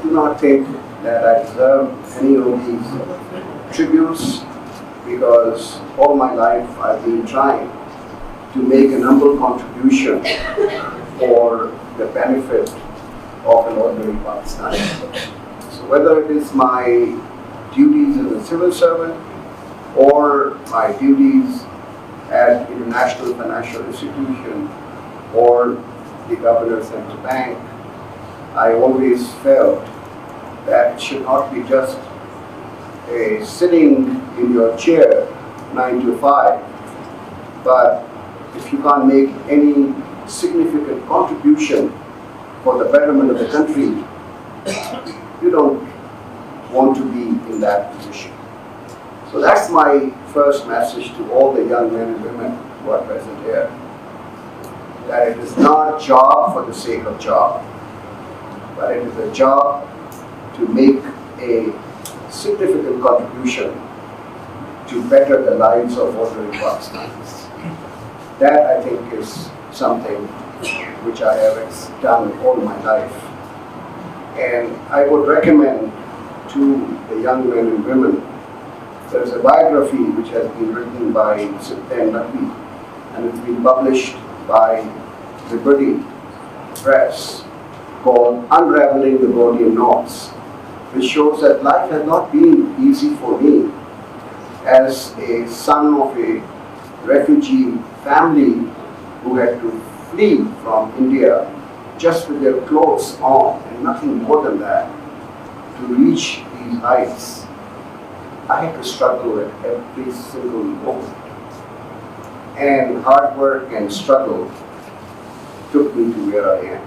do not think that I deserve any of these tributes because all my life I've been trying to make a humble contribution for the benefit of an ordinary Pakistani. So whether it is my duties as a civil servant or my duties at international financial institution or the Governor's Central Bank, I always felt that it should not be just a sitting in your chair 9 to 5, but if you can't make any significant contribution for the betterment of the country, you don't want to be in that position. So that's my first message to all the young men and women who are present here, that it is not a job for the sake of job, but it is a job to make a significant contribution to better the lives of ordinary Pakistanis. That, I think, is something which I have done all my life. And I would recommend to the young men and women, there is a biography which has been written by Sultan Naqvi, and it's been published by Liberty Press, called Unraveling the Gordian Knots, which shows that life has not been easy for me as a son of a refugee family who had to flee from India just with their clothes on and nothing more than that to reach these heights. I had to struggle at every single moment, and hard work and struggle took me to where I am.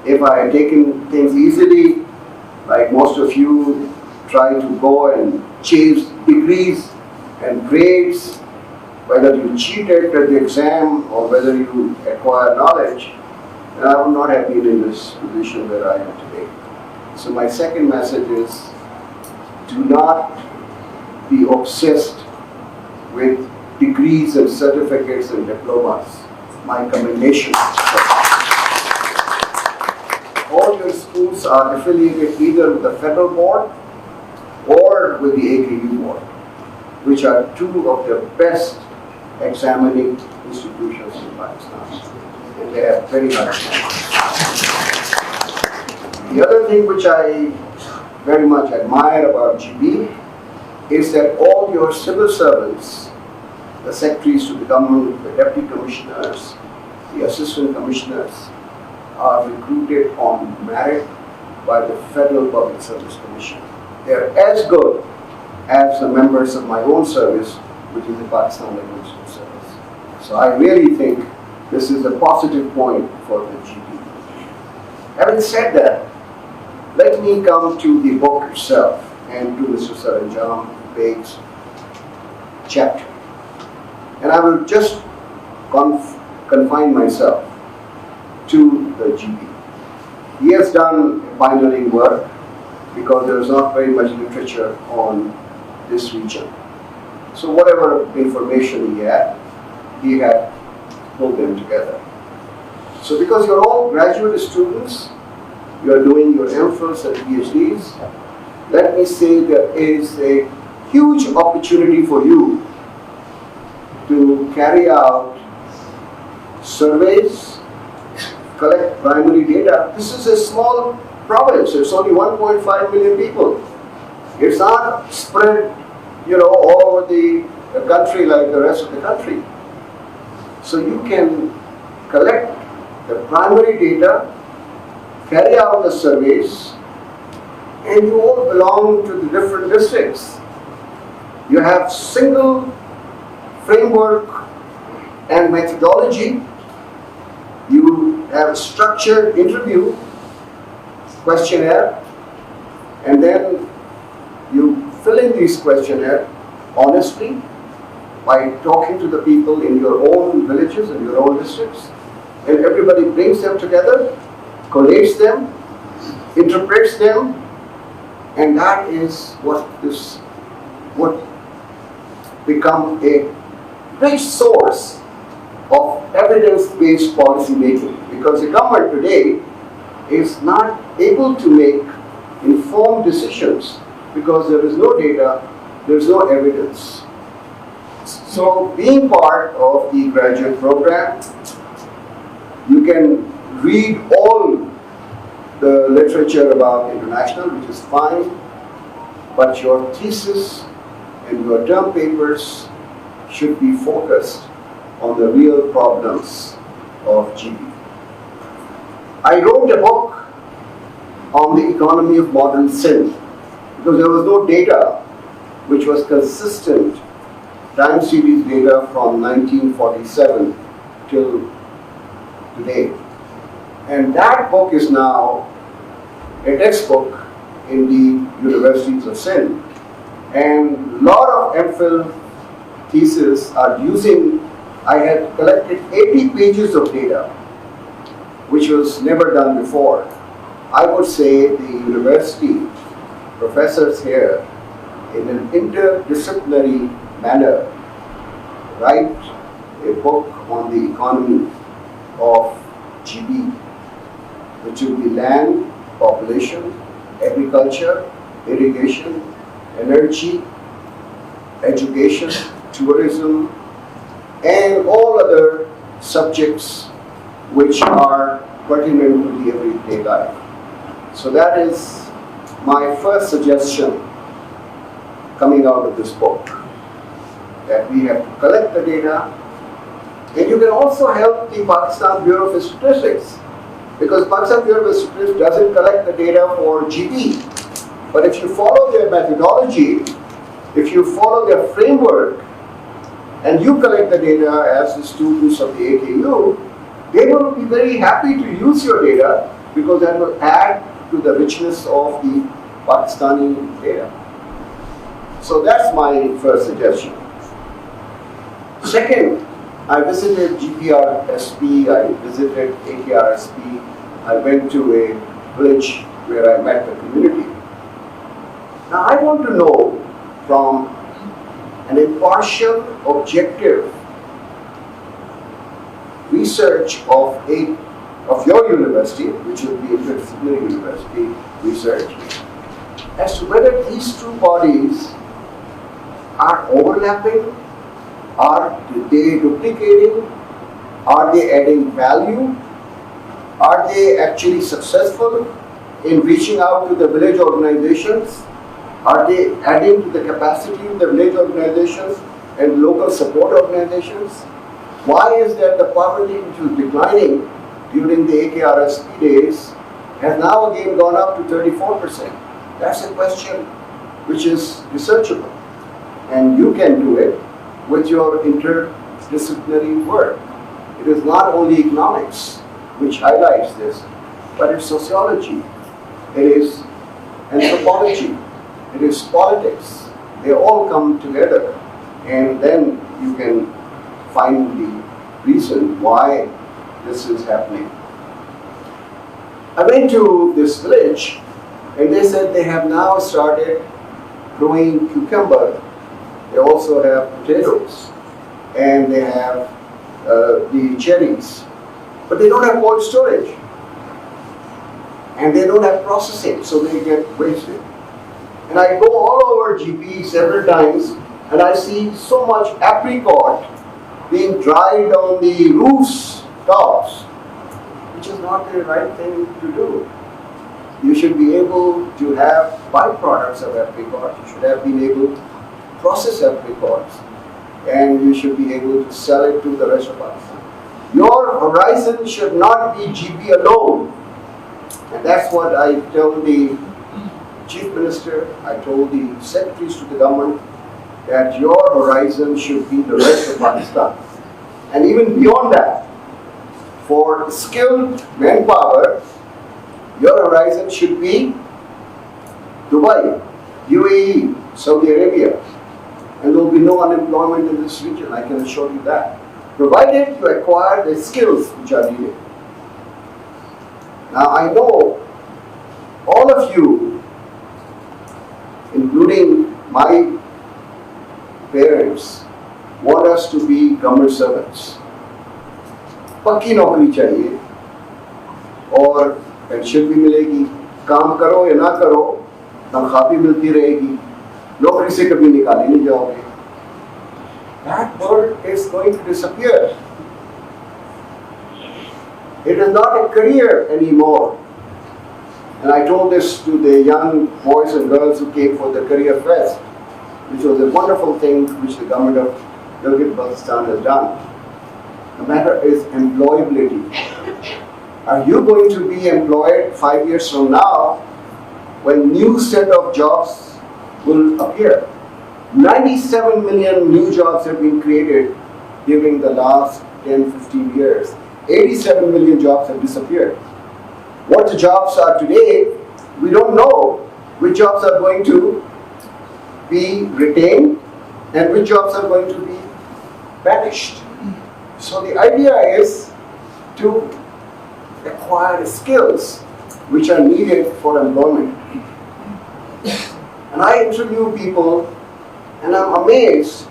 If I had taken things easily, like most of you try to go and chase degrees and grades, whether you cheated at the exam or whether you acquire knowledge, then I would not have been in this position where I am today. So my second message is, do not be obsessed with degrees and certificates and diplomas. My commendation. All your schools are affiliated either with the federal board or with the AKU board, which are two of the best examining institutions in Pakistan, and they have very high standards. The other thing which I very much admire about GB is that all your civil servants, the secretaries to the government, the deputy commissioners, the assistant commissioners, are recruited on merit by the Federal Public Service Commission. They are as good as the members of my own service, which is the Pakistan Legislative Service. So I really think this is a positive point for the GP. Having said that, let me come to the book itself and to Mr. Saranjam Beg's chapter. And I will just confine myself to the GP. He has done pioneering work because there is not very much literature on this region. So whatever information he had pulled them together. So because you're all graduate students, you're doing your MPhils and PhDs, let me say there is a huge opportunity for you to carry out surveys, collect primary data. This is a small province. It's only 1.5 million people. It's not spread, all over the country like the rest of the country. So you can collect the primary data, carry out the surveys, and you all belong to the different districts. You have single framework and methodology. You have a structured interview, questionnaire, and then you fill in these questionnaire honestly by talking to the people in your own villages and your own districts, and everybody brings them together, collates them, interprets them, and that is what become a great source of evidence-based policy making, because the government today is not able to make informed decisions, because there is no data, there is no evidence. So being part of the graduate program, you can read all the literature about international, which is fine, but your thesis and your term papers should be focused on the real problems of GB. I wrote a book on the economy of modern sin because there was no data which was consistent, time series data from 1947 till today. And that book is now a textbook in the universities of Sindh. And a lot of MPhil theses are using, I had collected 80 pages of data, which was never done before. I would say the university professors here, in an interdisciplinary manner, write a book on the economy of GB, which will be land, population, agriculture, irrigation, energy, education, tourism, and all other subjects which are pertinent to the everyday life. So that is my first suggestion coming out of this book, that we have to collect the data, and you can also help the Pakistan Bureau of Statistics, because Pakistan Bureau of Statistics doesn't collect the data for GB. But if you follow their methodology, if you follow their framework, and you collect the data as the students of the AKU, they will be very happy to use your data because that will add to the richness of the Pakistani data. So that's my first suggestion. Second, I visited GPRSP, I visited AKRSP, I went to a village where I met the community. Now I want to know from an impartial, objective research of your university, which would be a interdisciplinary university research, as to whether these two bodies are overlapping, are they duplicating, are they adding value, are they actually successful in reaching out to the village organizations, are they adding to the capacity of the village organizations and local support organizations? Why is that the poverty which was declining during the AKRSP days has now again gone up to 34%? That's a question which is researchable, and you can do it with your interdisciplinary work. It is not only economics which highlights this, but it's sociology, it is anthropology, it is politics. They all come together, and then you can find the reason why this is happening. I went to this village, and they said they have now started growing cucumber. They also have potatoes, and they have the cherries, but they don't have cold storage, and they don't have processing, so they get wasted. And I go all over GP several times, and I see so much apricot being dried on the roofs, tops, which is not the right thing to do. You should be able to have byproducts of apricot. You should have been able to process apricots, and you should be able to sell it to the rest of us. Your horizon should not be GB alone. And that's what I told the Chief Minister, I told the secretaries to the government, that your horizon should be the rest of Pakistan. And even beyond that, for skilled manpower, your horizon should be Dubai, UAE, Saudi Arabia. And there will be no unemployment in this region, I can assure you that, provided you acquire the skills which are needed. Now I know all of you, including my parents, want us to be government servants. पक्की नौकरी चाहिए और pension भी मिलेगी, काम करो या ना करो तनख्वाह भी मिलती रहेगी, नौकरी से कभी निकाले नहीं जाओगे. That world is going to disappear. It is not a career anymore. And I told this to the young boys and girls who came for the career fest, which was a wonderful thing which the government of Gilgit-Baltistan has done. The matter is employability. Are you going to be employed 5 years from now when new set of jobs will appear? 97 million new jobs have been created during the last 10-15 years. 87 million jobs have disappeared. What the jobs are today, we don't know which jobs are going to be retained and which jobs are going to be vanished. So the idea is to acquire skills which are needed for employment. And I interview people and I'm amazed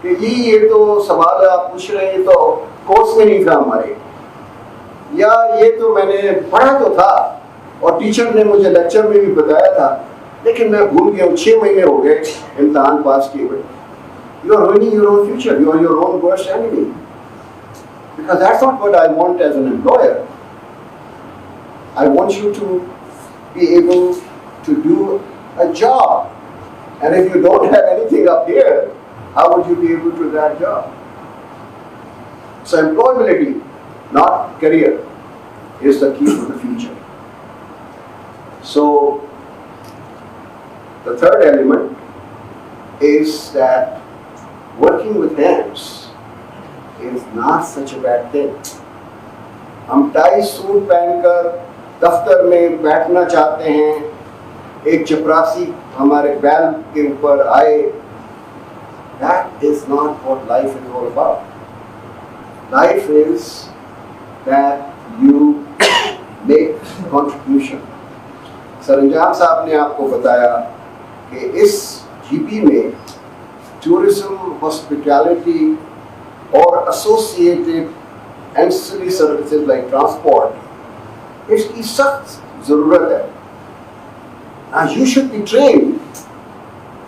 कि ये तो सवाल आप पूछ रहे हैं तो course में नहीं था हमारे, या ये तो मैंने पढ़ा तो था और टीचर ने मुझे लेक्चर में भी बताया था लेकिन मैं भूल गया हूँ, 6 महीने हो गए इम्तिहान पास किए हुए. You are ruining your own future. You are your own worst enemy. Because that's not what I want as an employer. I want you to be able to do a job. And if you don't have anything up here, how would you be able to do that job? So employability, not career, is the key to the future. So the third element is that working with hands is not such a bad thing. हम tie suit पहनकर दफ्तर में बैठना चाहते हैं, एक चपरासी हमारे बैल के ऊपर आए. That is not what life is all about. Life is that you make contribution. सरंजाम साहब ने आपको बताया कि इस जीपी में टूरिज्म, हॉस्पिटैलिटी और associated ancillary services like transport, इसकी सख्त ज़रूरत है. Now you should be trained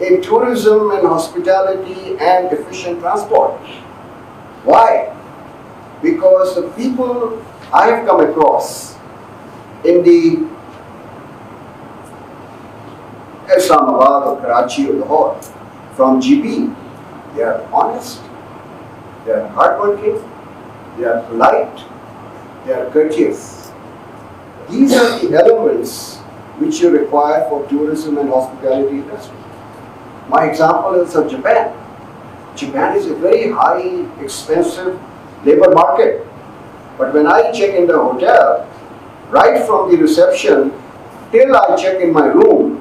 in tourism and hospitality and efficient transport. Why? Because the people I have come across in the Islamabad or Karachi or Lahore from GB, they are honest, they are hardworking, they are polite, they are courteous. These are the elements which you require for tourism and hospitality industry. My example is of Japan. Japan is a very high, expensive labor market. But when I check in the hotel, right from the reception till I check in my room,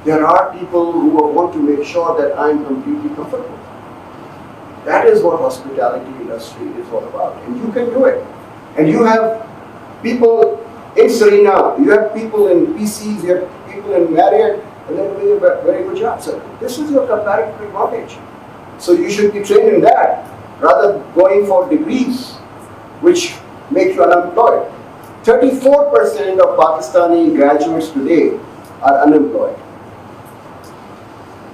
there are people who want to make sure that I am completely comfortable. That is what hospitality industry is all about. And you can do it. And you have people in Serena, you have people in PCs, you have people in Marriott, and they're doing a very good job. So this is your comparative advantage. So you should be trained in that rather than going for degrees which make you unemployed. 34% of Pakistani graduates today are unemployed.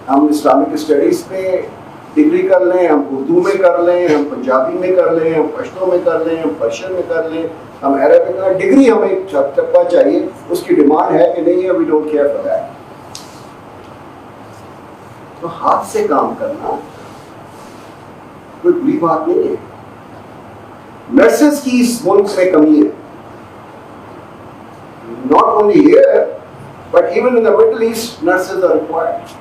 हम Islamic studies में degree कर लें, हम उर्दू में कर लें, हम पंजाबी में कर लें, हम पश्तो में कर लें, हम पर्शियन में कर लें, हम अरबिक में, डिग्री हमें तबका चाहिए, उसकी डिमांड है कि नहीं है, we don't care for that. तो हाथ से काम करना कोई बुरी बात नहीं है. नर्सेस की इस मुल्क में कमी है. Not only here, but even in the Middle East, nurses are required.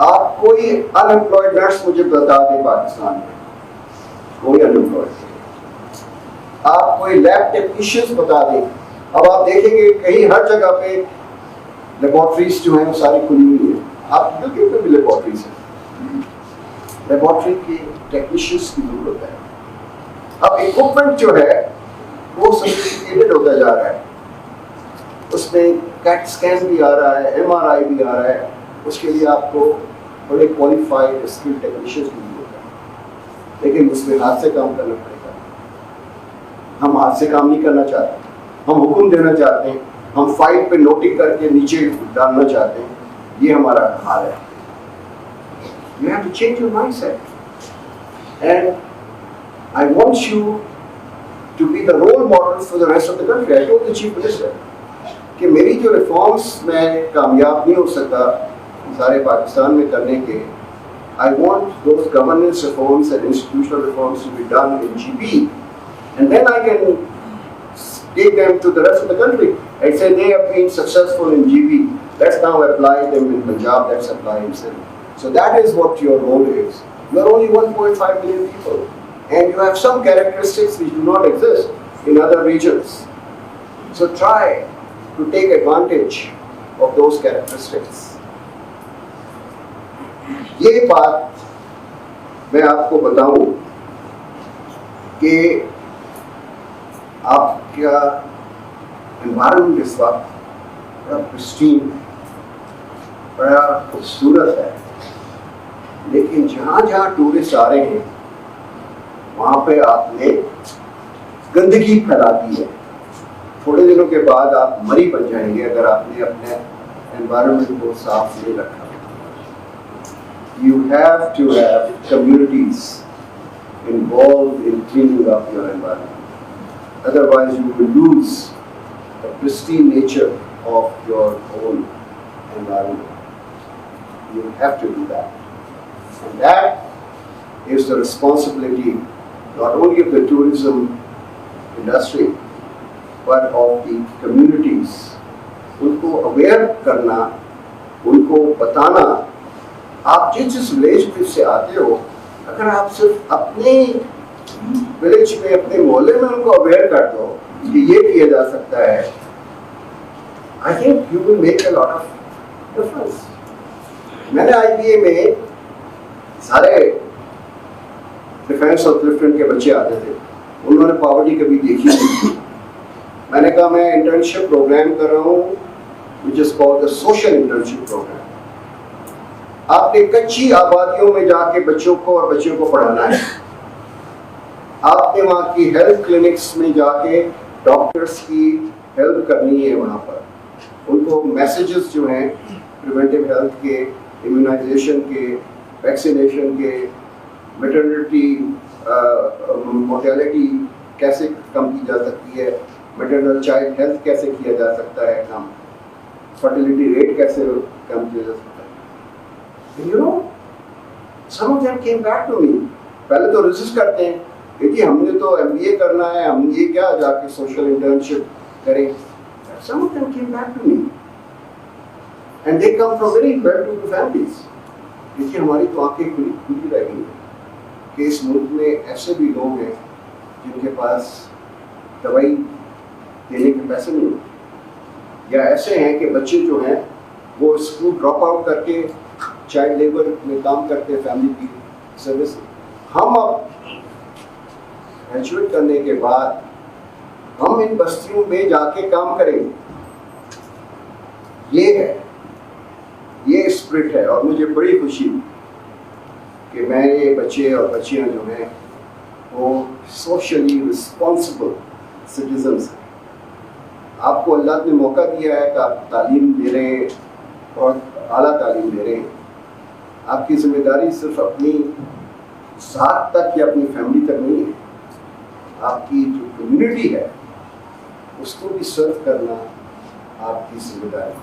आप कोई अनएम्प्लॉयड नर्स मुझे बता दें पाकिस्तान में, कोई अनएम्प्लॉयड. आप कोई लैब टेक्नीशियंस बता दें. अब आप देखेंगे कहीं हर जगह पे लेबोरेटरीज जो हैं वो सारी खुली हुई है. आप बिल्कुल पे भी लेबोरेटरीज हैं. लेबोरेटरी के टेक्नीशियंस की जरूरत है. अब इक्विपमेंट जो है वो सोफिस्टिकेटेड होता जा रहा है. उसमें कैट स्कैन भी आ रहा है, MRI भी आ रहा है. उसके लिए आपको बड़े क्वालिफाइड स्किल टेक्नीशियंस की जरूरत है. लेकिन उसमें हाथ से काम करना पड़ेगा. हम हाथ से काम नहीं करना चाहते, हम हुक्म देना चाहते हैं हम फाइल पे नोटिंग करके नीचे डालना चाहते हैं, ये हमारा हाल है. You have to change your mindset. And I want you to be the role model for the rest of the country. I told the Chief Minister कि मेरी जो रिफॉर्म्स में कामयाब नहीं हो सकता सारे पाकिस्तान में करने के, I want those governance reforms and institutional reforms to be done in GB, and then I can take them to the rest of the country and say they have been successful in GB. Let's now apply them in Punjab. Let's apply in Sindh. So that is what your role is. You are only 1.5 million people, and you have some characteristics which do not exist in other regions. So try to take advantage of those characteristics. ये बात मैं आपको बताऊं कि आपका environment इस वक्त बड़ा प्रिस्टीन, बड़ा खूबसूरत है, लेकिन जहाँ जहाँ टूरिस्ट आ रहे हैं वहाँ पे आपने गंदगी फैला दी है. थोड़े दिनों के बाद आप मरी बन जाएंगे अगर आपने अपने एनवायरनमेंट को साफ नहीं रखा. You have to have communities involved in cleaning up your environment. Otherwise, you will lose the pristine nature of your own environment. You have to do that. And that is the responsibility not only of the tourism industry, but of the communities. उनको aware करना, उनको बताना. आप जिस village से आते हो, अगर आप सिर्फ अपने विलेज में, अपने मोहल्ले में उनको अवेयर कर दो कि ये किया जा सकता है, I think you will make a lot of difference. मैंने IBA में सारे डिफेंस और क्लिफ्टन के बच्चे आते थे, उन्होंने पॉवर्टी कभी देखी नहीं. मैंने कहा मैं इंटर्नशिप प्रोग्राम कर रहा हूँ which is called the social internship programme. आपने कच्ची आबादियों में जाके बच्चों को और बच्चियों को पढ़ाना है. आपने वहाँ की हेल्थ क्लिनिक्स में जाके डॉक्टर्स की हेल्प करनी है. वहाँ पर उनको मैसेजेस जो हैं प्रिवेंटिव हेल्थ के, इम्यूनाइजेशन के, वैक्सीनेशन के, मैटरनिटी मोर्टेलिटी कैसे कम की जा सकती है, मैटरनल चाइल्ड हेल्थ कैसे किया जा सकता है कम, फर्टिलिटी रेट कैसे कम किया जा सकता है. You know, some of them came back to me. पहले तो रेजिस्ट करते हैं कि हमने तो MBA करना है, हम ये क्या जाके सोशल इंटर्नशिप करें. Some of them came back to me, and they come from very well-to-do families. देखिए हमारी तो आंखें खुली रह गई हैं कि इस मुल्क में ऐसे भी लोग हैं जिनके पास दवाई देने के पैसे नहीं होते, या ऐसे हैं कि बच्चे जो हैं वो स्कूल ड्रॉप आउट करके चाइल्ड लेबर में काम करते हैं फैमिली की सर्विस. हम अब ग्रेजुएट करने के बाद हम इन बस्तियों में जाके काम करेंगे. ये है, ये स्पिरिट है. और मुझे बड़ी खुशी कि मेरे बच्चे और बच्चियां जो हैं वो सोशली रिस्पॉन्सिबल सिटीजन्स हैं. आपको अल्लाह ने मौका दिया है कि आप तालीम दे रहे हैं और आला तालीम दे रहे हैं. आपकी जिम्मेदारी सिर्फ अपनी ज़ात तक या अपनी फैमिली तक नहीं है. आपकी जो कम्युनिटी है उसको भी सर्व करना आपकी जिम्मेदारी.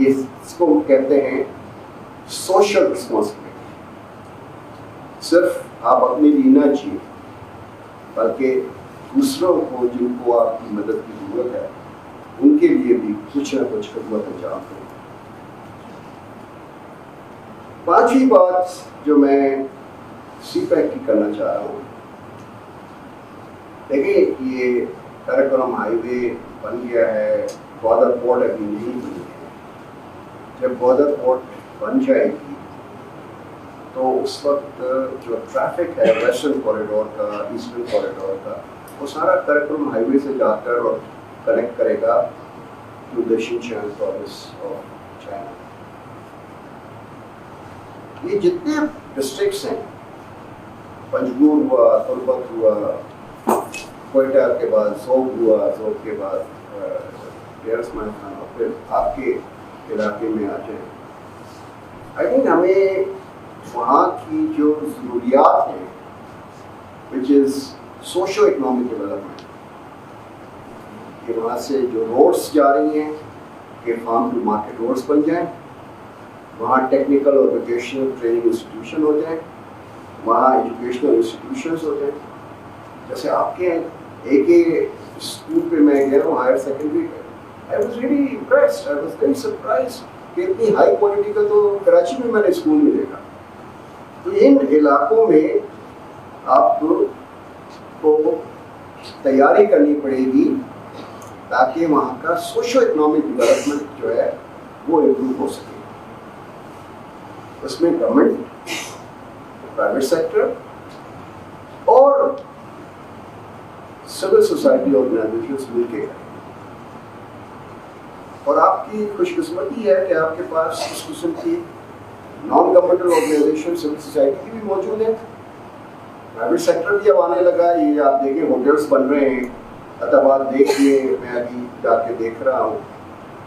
ये इसको कहते हैं सोशल रिस्पॉन्सिबिलिटी. सिर्फ आप अपने लिए ना जिए, बल्कि दूसरों को जिनको आपकी मदद की जरूरत है उनके लिए भी कुछ ना कुछ खिदमत अंजाम करें. पांचवी बात जो मैं CPEC की करना चाह रहा हूँ, देखिए ये कराकोरम हाईवे बन गया है, बॉर्डर पोर्ट अभी नहीं बनी है. जब बॉर्डर पोर्ट बन जाएगी तो उस वक्त जो ट्रैफिक है वेस्टर्न कॉरिडोर का, ईस्टर्न कॉरिडोर का, वो सारा कराकोरम हाईवे से जाकर और कनेक्ट करेगा to the Xinjiang province of China. ये जितने डिस्ट्रिक्ट्स हैं, पंजगुर हुआ, तुर्बत हुआ, कोयटा के बाद जोग हुआ, जोग के बाद ڈیئرس مائی فرینڈ اور پھر آپ کے علاقے میں آ جائیں. آئی تھنک ہمیں وہاں کی جو ضروریات ہیں وچ از سوشو اکنامک ڈیولپمنٹ, کہ وہاں سے جو روڈس جا رہی ہیں کہ فارم ٹو مارکیٹ روڈس بن جائیں, وہاں ٹیکنیکل اور ووکیشنل ٹریننگ انسٹیٹیوشن ہو جائیں, وہاں ایجوکیشنل انسٹیٹیوشنس ہو جائیں. جیسے آپ کے ایک اسکول پہ میں گیا ہوں ہائر سیکنڈری پہ, I was really impressed, I was very surprised کہ اتنی ہائی کوالٹی کا تو کراچی میں نے اسکول نہیں دیکھا. تو ان علاقوں میں آپ کو تیاری کرنی پڑے گی تاکہ وہاں کا سوشو اکنامک ڈیولپمنٹ جو ہے وہ امپروو ہو سکے. اس میں گورنمنٹ, پرائیویٹ سیکٹر اور سول سوسائٹی آرگنائزیشنز مل کے کریں. اور آپ کی خوش قسمتی ہے کہ آپ کے پاس اس قسم کی non governmental organisation civil society کی بھی موجود ہے, پرائیویٹ سیکٹر بھی اب آنے لگا ہے. یہ آپ دیکھیں ہوٹلس بن رہے ہیں, حیدرآباد دیکھیے, میں ابھی جا کے دیکھ رہا ہوں,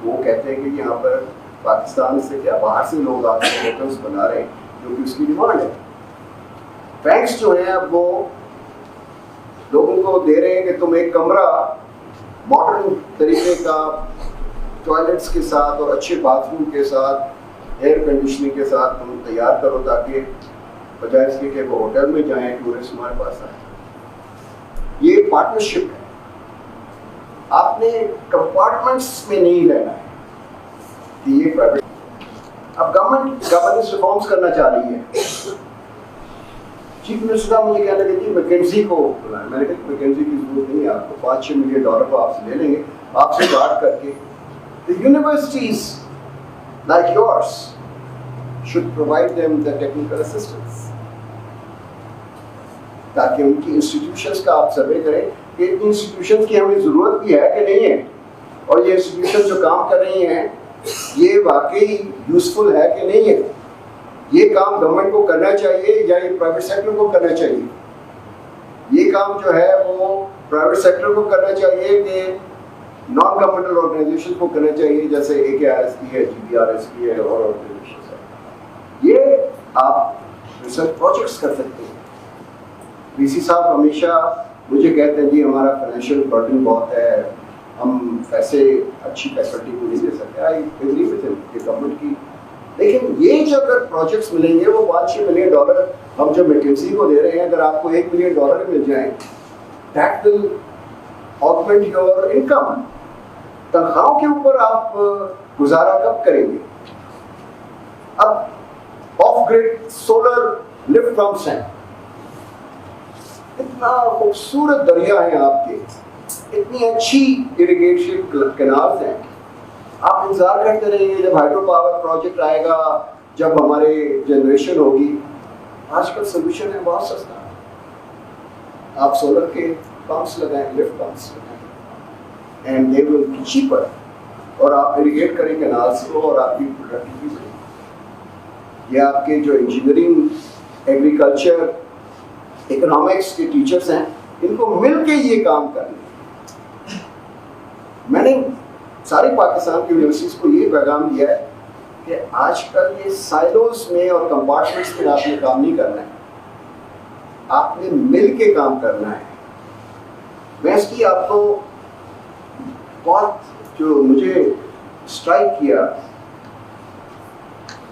وہ کہتے ہیں کہ یہاں پر پاکستان سے کیا باہر سے لوگ آ کے ہوٹلس بنا رہے ہیں کیونکہ اس کی ڈیمانڈ ہے. بینکس جو ہیں اب وہ لوگوں کو دے رہے ہیں کہ تم ایک کمرہ ماڈرن طریقے کا ٹوائلٹس کے ساتھ اور اچھے باتھ روم کے ساتھ ایئر کنڈیشننگ کے ساتھ تم تیار کرو تاکہ بجائے اس کے کہ وہ ہوٹل میں جائیں ٹورسٹ ہمارے پاس آئیں. یہ پارٹنرشپ ہے. آپ نے کمپارٹمنٹس میں نہیں رہنا ہے کہ یہ پرائیویٹ. اب گورنمنٹ گورننس ریفارمس کرنا چاہ رہی ہے. چیف منسٹر صاحب مجھے کہنے لگے کہ میکنزی کو بلائیں. میں نے کہا میکنزی کی ضرورت نہیں ہے, آپ کو $5-6 ملین کو آپ سے لے لیں گے. آپ سے بات کر کے the universities like yours should provide them the technical assistance, تاکہ ان کی انسٹیٹیوشنس کا آپ سروے کریں کہ ان انسٹیٹیوشنس کی ہمیں ضرورت بھی ہے کہ نہیں ہے, اور یہ انسٹیٹیوشن جو کام کر رہی ہیں یہ واقعی یوزفل ہے کہ نہیں ہے. یہ کام گورنمنٹ کو کرنا چاہیے یا یہ پرائیویٹ سیکٹر کو کرنا چاہیے. یہ کام جو ہے وہ پرائیویٹ سیکٹر کو کرنا چاہیے کہ نان گورنمنٹل آرگنائزیشن کو کرنا چاہیے, جیسے AKRS کی ہے, GPRS کی ہے اور آرگنائزیشنز ہیں. یہ آپ ریسرچ پروجیکٹس کر سکتے ہیں. VC صاحب ہمیشہ مجھے کہتے ہیں جی ہمارا فائنینشیل برڈن بہت ہے, ہم پیسے اچھی فیسلٹی کو نہیں دے سکتے. آئی ایگری وتھ ہم کہ گورنمنٹ کی, لیکن یہ جو اگر پروجیکٹس ملیں گے وہ $5-6 ملین ہم جو میکنزی کو دے رہے ہیں, اگر آپ کو $1 ملین مل جائیں, that will augment your income. تنخواہوں کے اوپر آپ گزارا کب کریں گے؟ اب off grid solar lift pumps ہیں, اتنا خوبصورت دریا ہیں آپ کے, اتنی اچھی اریگیشن کینالز ہیں. آپ انتظار کرتے رہیں گے جب ہائیڈرو پاور پروجیکٹ آئے گا, جب ہمارے جنریشن ہوگی. آج کل سولوشن ہے بہت سستا, آپ سولر کے پمپس لگائیں, لفٹ پمپس لگائیں, and they will be cheaper, اور آپ اریگیٹ کریں کینالس کو اور آپ کی پروڈکٹیوٹی بڑھے. یہ آپ کے جو انجینئرنگ, ایگریکلچر, اکنامکس کے ٹیچرس ہیں, ان کو مل کے یہ کام کرنا. میں نے ساری پاکستان کی یونیورسٹیز کو یہ پیغام دیا ہے کہ آج کل یہ سائلوز میں اور کمپارٹمنٹس میں آپ نے کام نہیں کرنا ہے, آپ نے مل کے کام کرنا ہے. میں اس کی آپ کو بہت جو مجھے اسٹرائک کیا,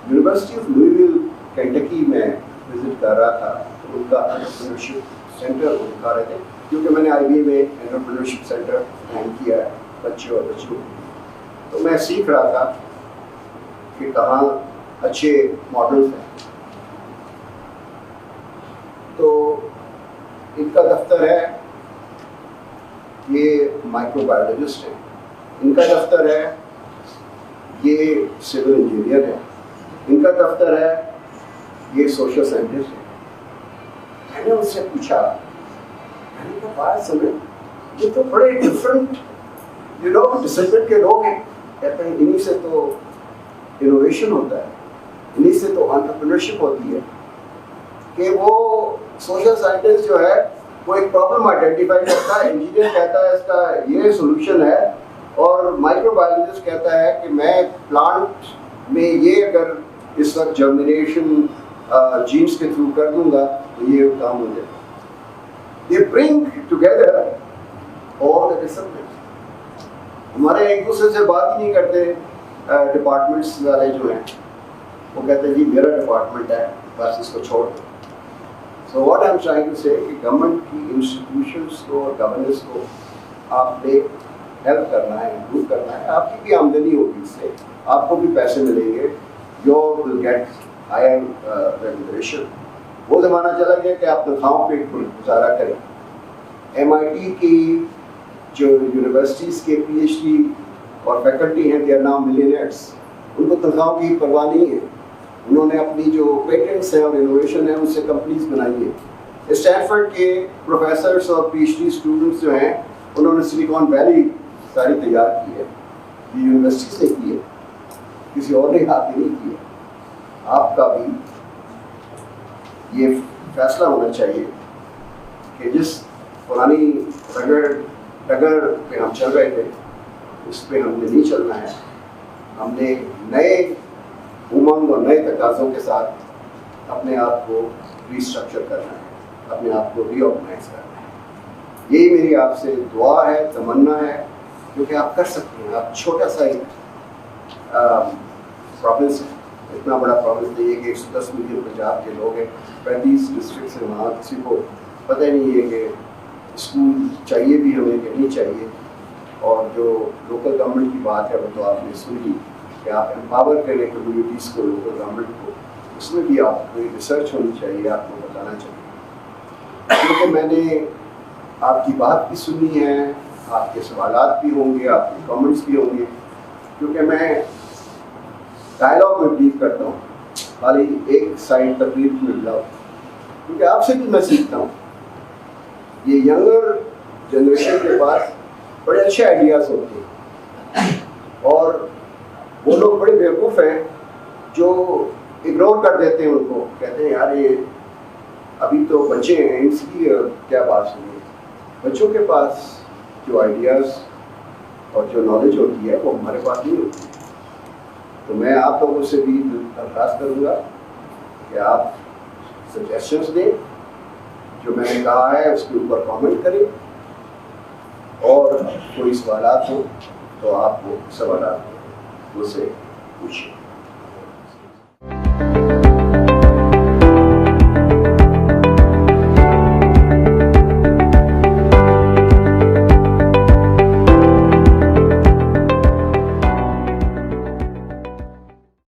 یونیورسٹی آف لوئیویل کینٹکی میں وزٹ کر رہا تھا, ان کا انٹرپرینورشپ سینٹر وہ دکھا رہے تھے, کیونکہ میں نے IBA میں انٹرپرینورشپ سینٹر قائم کیا ہے بچے اور بچوں. تو میں سیکھ رہا تھا کہ کہاں اچھے ماڈلس ہیں. تو ان کا دفتر ہے, یہ مائکرو بایولوجسٹ ہیں. ان کا دفتر ہے, یہ سول انجینئر ہے. ان کا دفتر ہے, یہ سوشل سائنٹسٹ ہے. میں نے ان سے پوچھا, میں نے کہا بات سمجھ, یہ تو بڑے ڈفرنٹ ڈسپلن کے لوگ ہیں. کہتے ہیں انہی سے تو انوویشن ہوتا ہے, انہی سے تو انٹرپرینورشپ ہوتی ہے. کہ وہ سوشل سائنٹسٹ جو ہے وہ ایک پرابلم آئیڈینٹیفائی کرتا ہے, انجینئر کہتا ہے اس کا یہ سولوشن ہے, اور مائکرو بایولوجسٹ کہتا ہے کہ میں پلانٹ میں یہ اگر اس وقت جرمینیشن جینس کے تھرو کر دوں گا تو یہ کام ہو جائے گا. یہ برنگ ٹوگیدر all the disciplines. ہمارے ایک دوسرے سے بات ہی نہیں کرتے ڈپارٹمنٹس والے جو ہیں, وہ کہتے ہیں جی میرا ڈپارٹمنٹ ہے بس اس کو چھوڑ دو. So what I am trying to say کہ گورنمنٹ کی انسٹیٹیوشنس کو اور گورننس کو آپ نے ہیلپ کرنا ہے, امپروو کرنا ہے. آپ کی بھی آمدنی ہوگی اس سے, آپ کو بھی پیسے ملیں گے, you will get higher remuneration. وہ زمانہ چلا گیا کہ آپ تنخواہوں پہ گزارا کریں. ایم آئی ٹی کی جو یونیورسٹیز کے پی ایچ ڈی اور فیکلٹی ہیں دے آر ناؤ ملینئرس, ان کو تنخواہوں کی پرواہ نہیں ہے. انہوں نے اپنی جو پیٹنٹس ہیں اور انوویشن ہیں اس سے کمپنیز بنائی ہیں. اسٹینفرڈ کے پروفیسرس اور پی ایچ ڈی اسٹوڈنٹس جو ہیں انہوں نے سلیکان ویلی ساری تیار کی ہے, یہ یونیورسٹی سے کی ہے, کسی اور نے ہاتھ نہیں کی ہے. آپ کا بھی یہ فیصلہ ہونا چاہیے کہ جس پرانی ڈگر پہ ہم چل رہے تھے اس پہ ہم نے نہیں چلنا ہے. ہم نے نئے امنگ اور نئے تقاضوں کے ساتھ اپنے آپ کو ریسٹرکچر کرنا ہے, اپنے آپ کو ری آرگنائز کرنا ہے. یہی میری آپ سے دعا ہے, تمنا ہے, کیونکہ آپ کر سکتے ہیں. آپ چھوٹا سا ایک پروونس, اتنا بڑا پروونس نہیں ہے کہ 110 ملین پنجاب کے لوگ ہیں, 35 ڈسٹرکٹس ہیں, وہاں کسی کو پتہ نہیں ہے کہ اسکول چاہیے بھی ہمیں کہ نہیں چاہیے. اور جو لوکل گورنمنٹ کی بات ہے وہ تو آپ نے سنی کہ آپ امپاور کریں کمیونٹیز کو, لوکل گورنمنٹ کو, اس میں بھی آپ کو ریسرچ ہونی چاہیے, آپ کو بتانا چاہیے. کیونکہ میں نے آپ کی بات بھی سنی ہے, آپ کے سوالات بھی ہوں گے, آپ کے کامنٹس بھی ہوں گے, کیونکہ میں ڈائلاگ میں بلیو کرتا ہوں, خالی ایک سائڈ تقریر میں ملا ہوں, کیونکہ آپ سے بھی میں سیکھتا ہوں. یہ ینگر جنریشن کے پاس بڑے اچھے آئیڈیاز ہوتے ہیں اور وہ لوگ بڑے بیوقوف ہیں جو اگنور کر دیتے ہیں ان کو, کہتے ہیں یار یہ ابھی تو بچے ہیں, ان کی کیا بات سنی. بچوں کے پاس جو آئیڈیاز اور جو نالج ہوتی ہے وہ ہمارے پاس نہیں ہوتی. تو میں آپ لوگوں سے بھی درخواست کروں گا کہ آپ سجیشنس دیں, جو میں نے کہا ہے اس کے اوپر کامنٹ کریں, اور کوئی سوالات ہوں تو آپ وہ سوالات مجھ سے پوچھیں.